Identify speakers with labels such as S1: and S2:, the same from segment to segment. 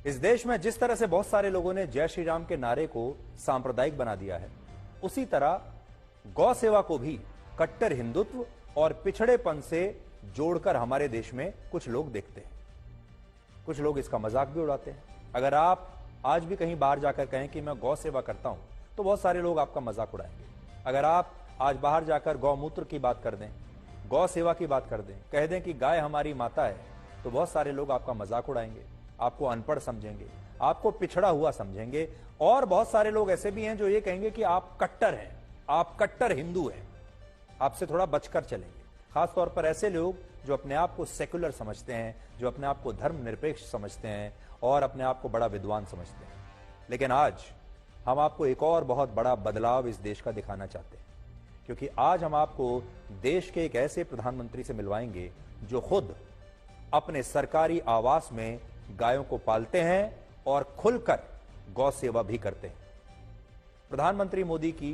S1: इस देश में जिस तरह से बहुत सारे लोगों ने जय श्री राम के नारे को सांप्रदायिक बना दिया है, उसी तरह गौ सेवा को भी कट्टर हिंदुत्व और पिछड़ेपन से जोड़कर हमारे देश में कुछ लोग देखते हैं। कुछ लोग इसका मजाक भी उड़ाते हैं। अगर आप आज भी कहीं बाहर जाकर कहें कि मैं गौ सेवा करता हूं, तो बहुत सारे लोग आपका मजाक उड़ाएंगे। अगर आप आज बाहर जाकर गौमूत्र की बात कर दें, गौ सेवा की बात कर दें, कह दें कि गाय हमारी माता है, तो बहुत सारे लोग आपका मजाक उड़ाएंगे, आपको अनपढ़ समझेंगे, आपको पिछड़ा हुआ समझेंगे। और बहुत सारे लोग ऐसे भी हैं जो ये कहेंगे कि आप कट्टर हैं, आप कट्टर हिंदू हैं, आपसे थोड़ा बचकर चलेंगे। खासतौर पर ऐसे लोग जो अपने आप को सेक्युलर समझते हैं, जो अपने आप को धर्मनिरपेक्ष समझते हैं और अपने आप को बड़ा विद्वान समझते हैं। लेकिन आज हम आपको एक और बहुत बड़ा बदलाव इस देश का दिखाना चाहते हैं, क्योंकि आज हम आपको देश के एक ऐसे प्रधानमंत्री से मिलवाएंगे जो खुद अपने सरकारी आवास में गायों को पालते हैं और खुलकर गौ सेवा भी करते हैं। प्रधानमंत्री मोदी की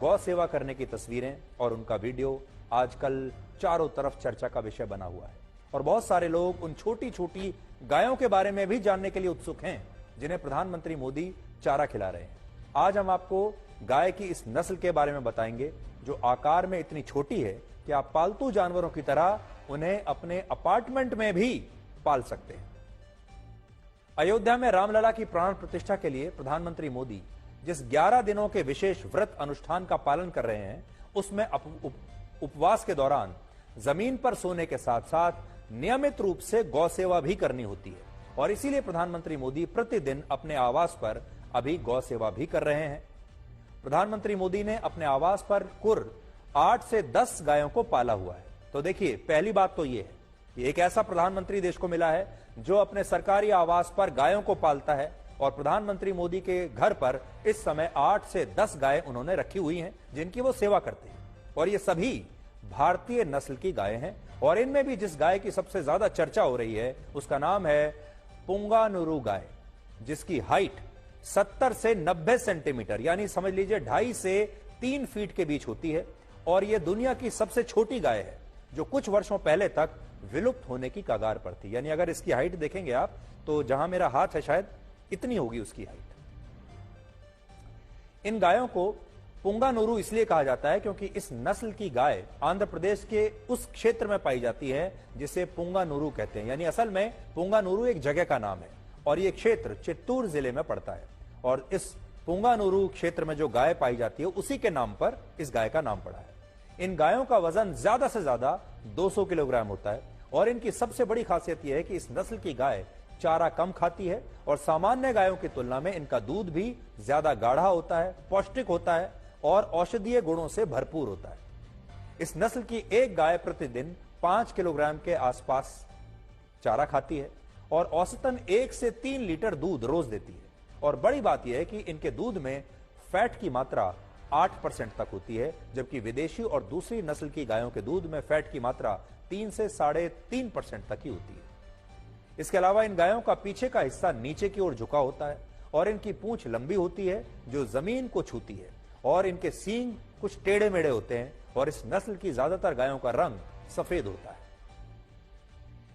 S1: गौ सेवा करने की तस्वीरें और उनका वीडियो आजकल चारों तरफ चर्चा का विषय बना हुआ है और बहुत सारे लोग उन छोटी छोटी गायों के बारे में भी जानने के लिए उत्सुक हैं जिन्हें प्रधानमंत्री मोदी चारा खिला रहे हैं। आज हम आपको गाय की इस नस्ल के बारे में बताएंगे जो आकार में इतनी छोटी है कि आप पालतू जानवरों की तरह उन्हें अपने अपार्टमेंट में भी पाल सकते हैं। अयोध्या में रामलला की प्राण प्रतिष्ठा के लिए प्रधानमंत्री मोदी जिस 11 दिनों के विशेष व्रत अनुष्ठान का पालन कर रहे हैं, उसमें उपवास के दौरान जमीन पर सोने के साथ साथ नियमित रूप से गौ सेवा भी करनी होती है और इसीलिए प्रधानमंत्री मोदी प्रतिदिन अपने आवास पर अभी गौ सेवा भी कर रहे हैं। प्रधानमंत्री मोदी ने अपने आवास पर कुल 8 से 10 गायों को पाला हुआ है। तो देखिए, पहली बात तो यह है कि एक ऐसा प्रधानमंत्री देश को मिला है जो अपने सरकारी आवास पर गायों को पालता है और प्रधानमंत्री मोदी के घर पर इस समय 8 से 10 गाय उन्होंने रखी हुई हैं जिनकी वो सेवा करते हैं और ये सभी भारतीय नस्ल की गायें हैं। और इनमें भी जिस गाय की सबसे ज्यादा चर्चा हो रही है उसका नाम है पुंगानुरू गाय, जिसकी हाइट 70 से 90 सेंटीमीटर यानी समझ लीजिए 2.5 से 3 फीट के बीच होती है और यह दुनिया की सबसे छोटी गाय है जो कुछ वर्षों पहले तक विलुप्त होने की कगार पर थी। यानी अगर इसकी हाइट देखेंगे आप तो जहां मेरा हाथ है शायद इतनी होगी उसकी हाइट। इन गायों को पुंगानुरू इसलिए कहा जाता है क्योंकि इस नस्ल की गाय आंध्र प्रदेश के उस क्षेत्र में पाई जाती है जिसे पुंगानुरू कहते हैं। यानी असल में पुंगानुरू एक जगह का नाम है और यह क्षेत्र चित्तूर जिले में पड़ता है और इस पुंगानुरू क्षेत्र में जो गाय पाई जाती है उसी के नाम पर इस गाय का नाम पड़ा है। इन गायों का वजन ज्यादा से ज्यादा 200 किलोग्राम होता है और इनकी सबसे बड़ी खासियत यह है कि इस नस्ल की गाय चारा कम खाती है और सामान्य गायों की तुलना में इनका दूध भी ज्यादा गाढ़ा होता है, पौष्टिक होता है और औषधीय गुणों से भरपूर होता है। इस नस्ल की एक गाय प्रतिदिन 5 किलोग्राम के आसपास चारा खाती है और औसतन 1 से 3 लीटर दूध रोज देती है। और बड़ी बात यह है कि इनके दूध में फैट की मात्रा 8% तक होती है, जबकि विदेशी और दूसरी नस्ल की गायों के दूध में फैट की मात्रा 3 से 3.5% तक ही होती है। इसके अलावा इन गायों का पीछे का हिस्सा नीचे की ओर झुका होता है और इनकी पूंछ लंबी होती है जो जमीन को छूती है और इनके सींग कुछ टेढ़े मेढ़े होते हैं और इस नस्ल की ज्यादातर गायों का रंग सफेद होता है।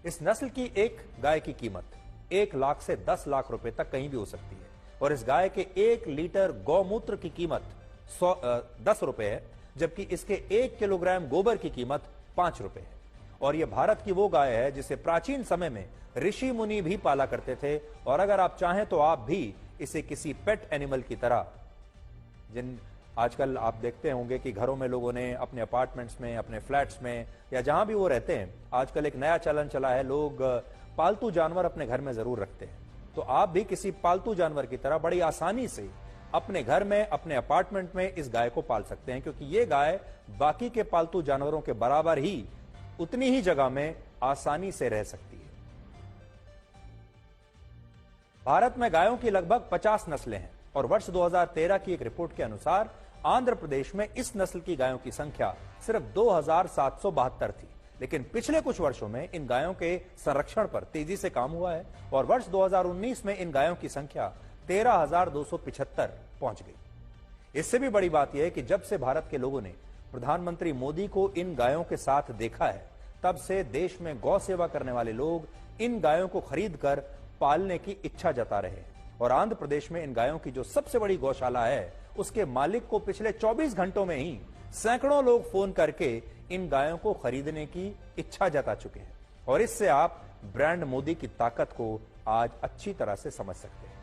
S1: इस नस्ल की एक गाय की कीमत 1 लाख से 10 लाख रुपए तक कहीं भी हो सकती है और इस गाय के 1 लीटर गौमूत्र की कीमत 10 रुपए है, जबकि इसके 1 किलोग्राम गोबर की कीमत 5 रुपए है। और यह भारत की वो गाय है जिसे प्राचीन समय में ऋषि मुनि भी पाला करते थे और अगर आप चाहें तो आप भी इसे किसी पेट एनिमल की तरह, जिन आजकल आप देखते होंगे कि घरों में लोगों ने अपने अपार्टमेंट्स में, अपने फ्लैट्स में या जहां भी वो रहते हैं, आजकल एक नया चलन चला है, लोग पालतू जानवर अपने घर में जरूर रखते हैं। तो आप भी किसी पालतू जानवर की तरह बड़ी आसानी से अपने घर में, अपने अपार्टमेंट में इस गाय को पाल सकते हैं, क्योंकि ये गाय बाकी के पालतू जानवरों के बराबर ही उतनी ही जगह में आसानी से रह सकती है। भारत में गायों की लगभग 50 नस्लें हैं और वर्ष 2013 की एक रिपोर्ट के अनुसार आंध्र प्रदेश में इस नस्ल की गायों की संख्या सिर्फ 2772 थी। लेकिन पिछले कुछ वर्षों में इन गायों के संरक्षण पर तेजी से काम हुआ है और वर्ष 2019 में इन गायों की संख्या 13,275 पहुंच गई। इससे भी बड़ी बात यह है कि जब से भारत के लोगों ने प्रधानमंत्री मोदी को इन गायों के साथ देखा है, तब से देश में गौ सेवा करने वाले लोग इन गायों को खरीदकर पालने की इच्छा जता रहे हैं। और आंध्र प्रदेश में इन गायों की जो सबसे बड़ी गौशाला है, उसके मालिक को पिछले 24 घंटों में ही सैकड़ों लोग फोन करके इन गायों को खरीदने की इच्छा जता चुके हैं। और इससे आप ब्रांड मोदी की ताकत को आज अच्छी तरह से समझ सकते हैं।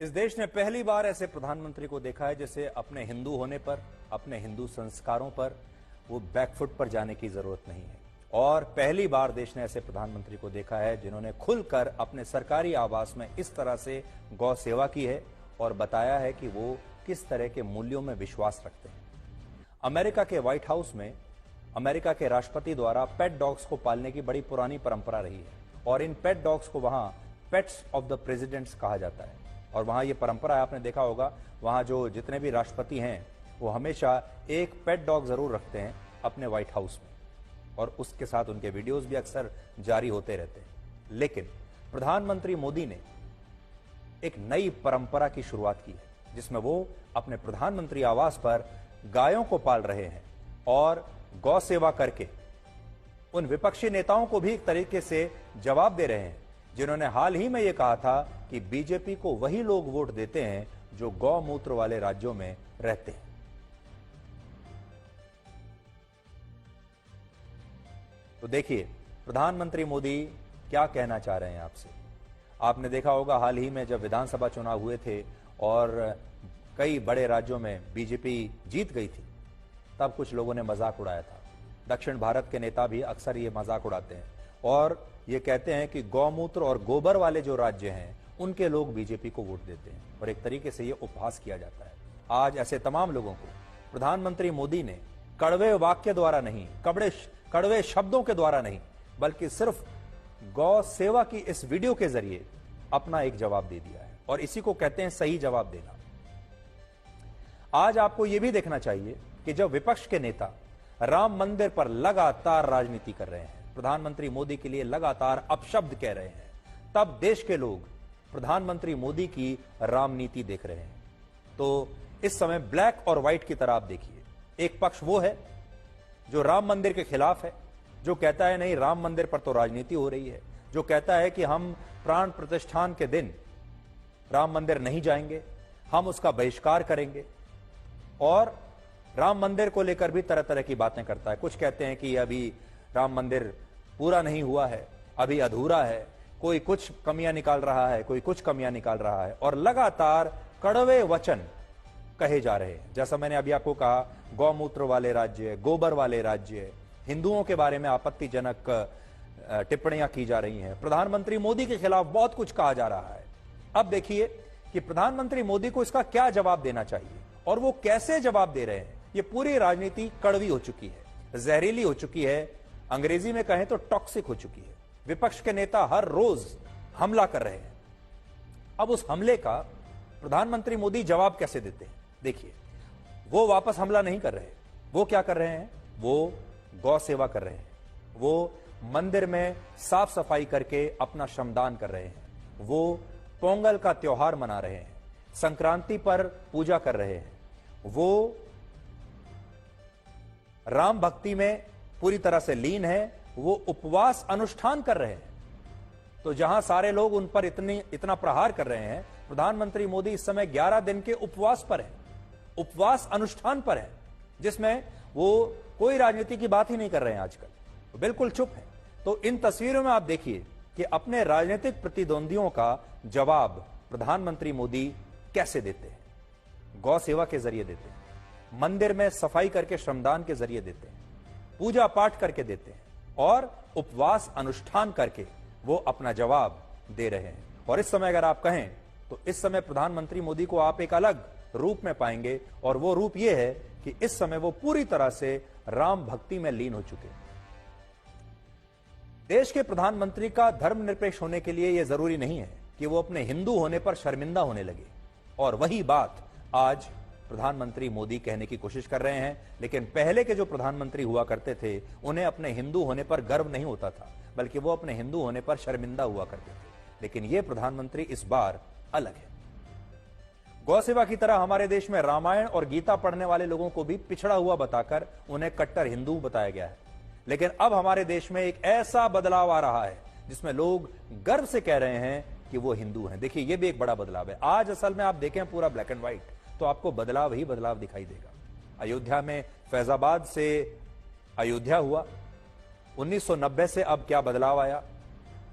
S1: इस देश ने पहली बार ऐसे प्रधानमंत्री को देखा है जिसे अपने हिंदू होने पर, अपने हिंदू संस्कारों पर वो बैकफुट पर जाने की जरूरत नहीं है। और पहली बार देश ने ऐसे प्रधानमंत्री को देखा है जिन्होंने खुलकर अपने सरकारी आवास में इस तरह से गौ सेवा की है और बताया है कि वो किस तरह के मूल्यों में विश्वास रखते हैं। अमेरिका के व्हाइट हाउस में अमेरिका के राष्ट्रपति द्वारा पेट डॉग्स को पालने की बड़ी पुरानी परंपरा रही है और इन पेट डॉग्स को वहां पेट्स ऑफ द प्रेसिडेंट्स कहा जाता है। और वहां ये परंपरा है, आपने देखा होगा, वहां जो जितने भी राष्ट्रपति हैं वो हमेशा एक पेट डॉग जरूर रखते हैं अपने व्हाइट हाउस में और उसके साथ उनके वीडियोस भी अक्सर जारी होते रहते हैं। लेकिन प्रधानमंत्री मोदी ने एक नई परंपरा की शुरुआत की है जिसमें वो अपने प्रधानमंत्री आवास पर गायों को पाल रहे हैं और गौ सेवा करके उन विपक्षी नेताओं को भी एक तरीके से जवाब दे रहे हैं जिन्होंने हाल ही में यह कहा था कि बीजेपी को वही लोग वोट देते हैं जो गौमूत्र वाले राज्यों में रहते हैं। तो देखिए प्रधानमंत्री मोदी क्या कहना चाह रहे हैं आपसे। आपने देखा होगा हाल ही में जब विधानसभा चुनाव हुए थे और कई बड़े राज्यों में बीजेपी जीत गई थी, तब कुछ लोगों ने मजाक उड़ाया था। दक्षिण भारत के नेता भी अक्सर ये मजाक उड़ाते हैं और ये कहते हैं कि गौमूत्र और गोबर वाले जो राज्य हैं उनके लोग बीजेपी को वोट देते हैं और एक तरीके से ये उपहास किया जाता है। आज ऐसे तमाम लोगों को प्रधानमंत्री मोदी ने कड़वे वाक्य द्वारा नहीं, कड़वे शब्दों के द्वारा नहीं, बल्कि सिर्फ गौ सेवा की इस वीडियो के जरिए अपना एक जवाब दे दिया है और इसी को कहते हैं सही जवाब देना। आज आपको यह भी देखना चाहिए कि जब विपक्ष के नेता राम मंदिर पर लगातार राजनीति कर रहे हैं, प्रधानमंत्री मोदी के लिए लगातार अपशब्द कह रहे हैं, तब देश के लोग प्रधानमंत्री मोदी की राम नीति देख रहे हैं। तो इस समय ब्लैक और व्हाइट की तरह आप देखिए, एक पक्ष वो है जो राम मंदिर के खिलाफ है, जो कहता है नहीं राम मंदिर पर तो राजनीति हो रही है, जो कहता है कि हम प्राण प्रतिष्ठान के दिन राम मंदिर नहीं जाएंगे, हम उसका बहिष्कार करेंगे और राम मंदिर को लेकर भी तरह तरह की बातें करता है। कुछ कहते हैं कि अभी राम मंदिर पूरा नहीं हुआ है अभी अधूरा है, कोई कुछ कमियां निकाल रहा है, कोई कुछ कमियां निकाल रहा है, और लगातार कड़वे वचन कहे जा रहे हैं। जैसा मैंने अभी आपको कहा, गौमूत्र वाले राज्य, गोबर वाले राज्य, हिंदुओं के बारे में आपत्तिजनक टिप्पणियां की जा रही हैं। प्रधानमंत्री मोदी के खिलाफ बहुत कुछ कहा जा रहा है। अब देखिए कि प्रधानमंत्री मोदी को इसका क्या जवाब देना चाहिए और वो कैसे जवाब दे रहे हैं। ये पूरी राजनीति कड़वी हो चुकी है, जहरीली हो चुकी है, अंग्रेजी में कहें तो टॉक्सिक हो चुकी है। विपक्ष के नेता हर रोज हमला कर रहे हैं। अब उस हमले का प्रधानमंत्री मोदी जवाब कैसे देते हैं? देखिए, वो वापस हमला नहीं कर रहे। वो क्या कर रहे हैं? वो गौ सेवा कर रहे हैं। वो मंदिर में साफ सफाई करके अपना श्रमदान कर रहे हैं। वो पोंगल का त्योहार मना रहे हैं, संक्रांति पर पूजा कर रहे हैं। वो राम भक्ति में पूरी तरह से लीन है। वो उपवास अनुष्ठान कर रहे हैं। तो जहां सारे लोग उन पर इतना प्रहार कर रहे हैं, प्रधानमंत्री मोदी इस समय 11 दिन के उपवास पर है, उपवास अनुष्ठान पर है, जिसमें वो कोई राजनीति की बात ही नहीं कर रहे हैं आजकल, तो बिल्कुल चुप है। तो इन तस्वीरों में आप देखिए कि अपने राजनीतिक प्रतिद्वंदियों का जवाब प्रधानमंत्री मोदी कैसे देते हैं। गौ सेवा के जरिए देते हैं, मंदिर में सफाई करके श्रमदान के जरिए देते हैं, पूजा पाठ करके देते हैं, और उपवास अनुष्ठान करके वो अपना जवाब दे रहे हैं। और इस समय अगर आप कहें तो इस समय प्रधानमंत्री मोदी को आप एक अलग रूप में पाएंगे, और वो रूप ये है कि इस समय वो पूरी तरह से राम भक्ति में लीन हो चुके हैं। देश के प्रधानमंत्री का धर्मनिरपेक्ष होने के लिए यह जरूरी नहीं है कि वो अपने हिंदू होने पर शर्मिंदा होने लगे, और वही बात आज प्रधानमंत्री मोदी कहने की कोशिश कर रहे हैं। लेकिन पहले के जो प्रधानमंत्री हुआ करते थे, उन्हें अपने हिंदू होने पर गर्व नहीं होता था, बल्कि वो अपने हिंदू होने पर शर्मिंदा हुआ करते थे। लेकिन ये प्रधानमंत्री इस बार अलग है। गौ सेवा की तरह हमारे देश में रामायण और गीता पढ़ने वाले लोगों को भी पिछड़ा हुआ बताकर उन्हें कट्टर हिंदू बताया गया है। लेकिन अब हमारे देश में एक ऐसा बदलाव आ रहा है जिसमें लोग गर्व से कह रहे हैं कि वो हिंदू हैं। देखिए, ये भी एक बड़ा बदलाव है। आज असल में आप देखें पूरा ब्लैक एंड व्हाइट, तो आपको बदलाव ही बदलाव दिखाई देगा। अयोध्या में फैजाबाद से अयोध्या हुआ, 1990 से अब क्या बदलाव आया।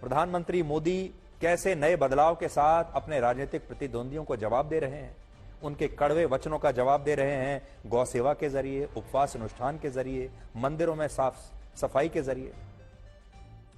S1: प्रधानमंत्री मोदी कैसे नए बदलाव के साथ अपने राजनीतिक प्रतिद्वंदियों को जवाब दे रहे हैं, उनके कड़वे वचनों का जवाब दे रहे हैं गौ सेवा के जरिए, उपवास अनुष्ठान के जरिए, मंदिरों में साफ सफाई के जरिए।